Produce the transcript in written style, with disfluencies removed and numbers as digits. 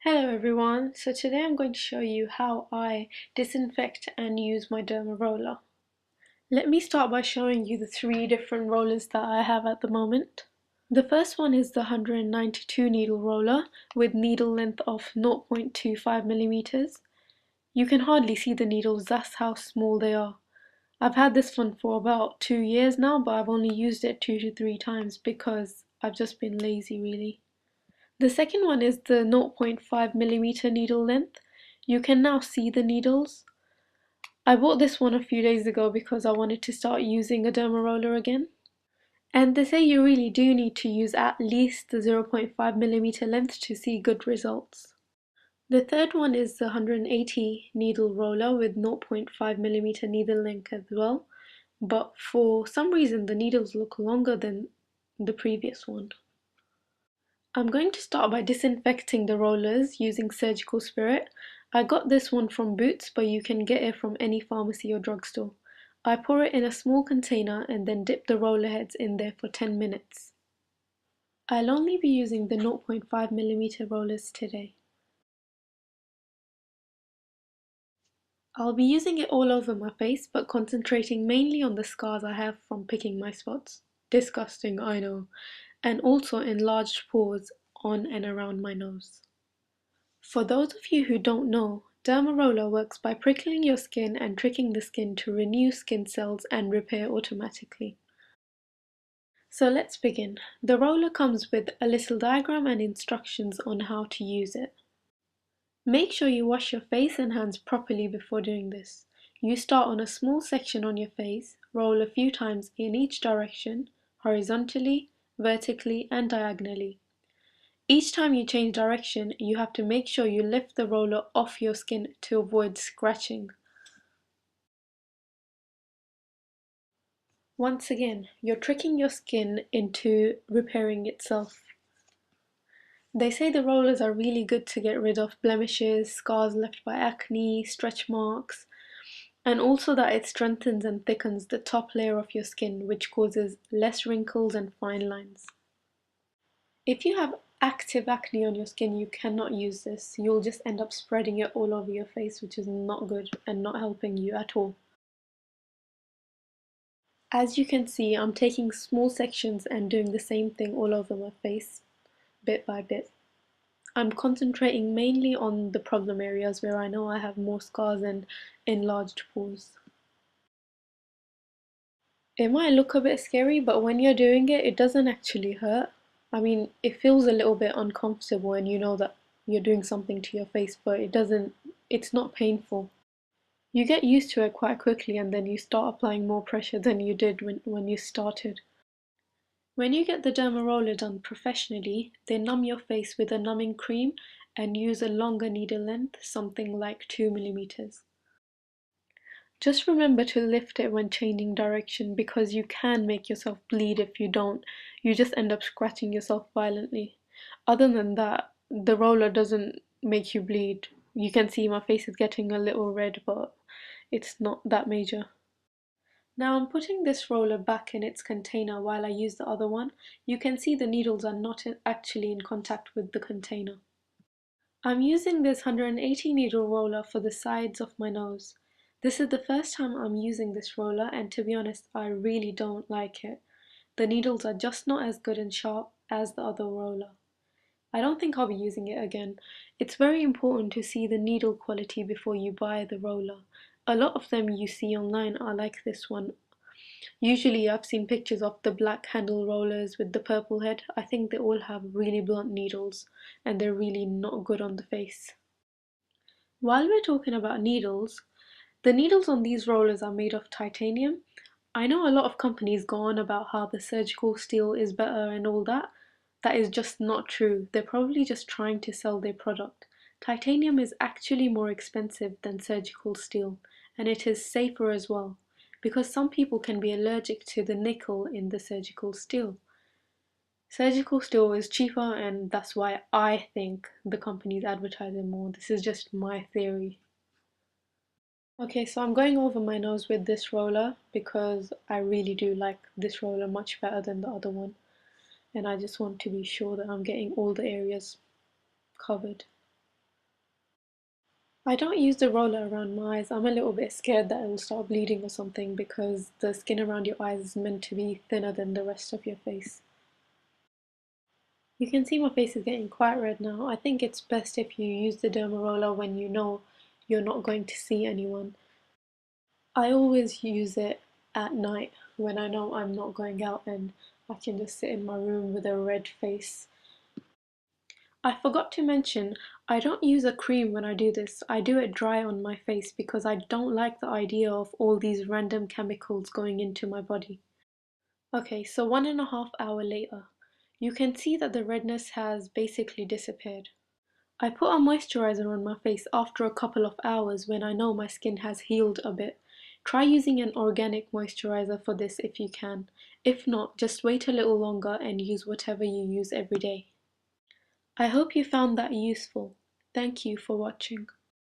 Hello everyone, so today I'm going to show you how I disinfect and use my DermaRoller. Let me start by showing you the three different rollers that I have at the moment. The first one is the 192 needle roller with needle length of 0.25 millimeters. You can hardly see the needles, that's how small they are. I've had this one for about 2 years now, but I've only used it 2 to 3 times because I've just been lazy really. The second one is the 0.5 millimeter needle length. You can now see the needles. I bought this one a few days ago because I wanted to start using a DermaRoller again. And they say you really do need to use at least the 0.5 millimeter length to see good results. The third one is the 180 needle roller with 0.5 millimeter needle length as well, but for some reason the needles look longer than the previous one. I'm going to start by disinfecting the rollers using surgical spirit. I got this one from Boots, but you can get it from any pharmacy or drugstore. I pour it in a small container and then dip the roller heads in there for 10 minutes. I'll only be using the 0.5 millimeter rollers today. I'll be using it all over my face, but concentrating mainly on the scars I have from picking my spots. Disgusting, I know. And also enlarged pores on and around my nose. For those of you who don't know, DermaRoller works by prickling your skin and tricking the skin to renew skin cells and repair automatically. So let's begin. The roller comes with a little diagram and instructions on how to use it. Make sure you wash your face and hands properly before doing this. You start on a small section on your face, roll a few times in each direction, horizontally, vertically and diagonally. Each time you change direction, you have to make sure you lift the roller off your skin to avoid scratching. Once again, you're tricking your skin into repairing itself. They say the rollers are really good to get rid of blemishes, scars left by acne, stretch marks, and also that it strengthens and thickens the top layer of your skin, which causes less wrinkles and fine lines. If you have active acne on your skin, you cannot use this. You'll just end up spreading it all over your face, which is not good and not helping you at all. As you can see, I'm taking small sections and doing the same thing all over my face, bit by bit. I'm concentrating mainly on the problem areas where I know I have more scars and enlarged pores. It might look a bit scary, but when you're doing it, it doesn't actually hurt. I mean, it feels a little bit uncomfortable and you know that you're doing something to your face, but it's not painful. You get used to it quite quickly and then you start applying more pressure than you did when you started. When you get the DermaRoller done professionally, they numb your face with a numbing cream and use a longer needle length, something like 2 millimeters. Just remember to lift it when changing direction because you can make yourself bleed if you don't. You just end up scratching yourself violently. Other than that, the roller doesn't make you bleed. You can see my face is getting a little red, but it's not that major. Now I'm putting this roller back in its container while I use the other one. You can see the needles are not actually in contact with the container. I'm using this 180 needle roller for the sides of my nose. This is the first time I'm using this roller and to be honest, I really don't like it. The needles are just not as good and sharp as the other roller. I don't think I'll be using it again. It's very important to see the needle quality before you buy the roller. A lot of them you see online are like this one. Usually I've seen pictures of the black handle rollers with the purple head. I think they all have really blunt needles and they're really not good on the face. While we're talking about needles, the needles on these rollers are made of titanium. I know a lot of companies go on about how the surgical steel is better and all that. That is just not true. They're probably just trying to sell their product. Titanium is actually more expensive than surgical steel, and it is safer as well, because some people can be allergic to the nickel in the surgical steel. Surgical steel is cheaper, and that's why I think the companies advertise it more. This is just my theory. Okay, so I'm going over my nose with this roller because I really do like this roller much better than the other one. And I just want to be sure that I'm getting all the areas covered. I don't use the roller around my eyes. I'm a little bit scared that it will start bleeding or something because the skin around your eyes is meant to be thinner than the rest of your face. You can see my face is getting quite red now. I think it's best if you use the DermaRoller when you know you're not going to see anyone. I always use it at night when I know I'm not going out and I can just sit in my room with a red face. I forgot to mention, I don't use a cream when I do this. I do it dry on my face because I don't like the idea of all these random chemicals going into my body. Okay, so 1.5 hours later, you can see that the redness has basically disappeared. I put a moisturizer on my face after a couple of hours when I know my skin has healed a bit. Try using an organic moisturizer for this if you can. If not, just wait a little longer and use whatever you use every day. I hope you found that useful. Thank you for watching.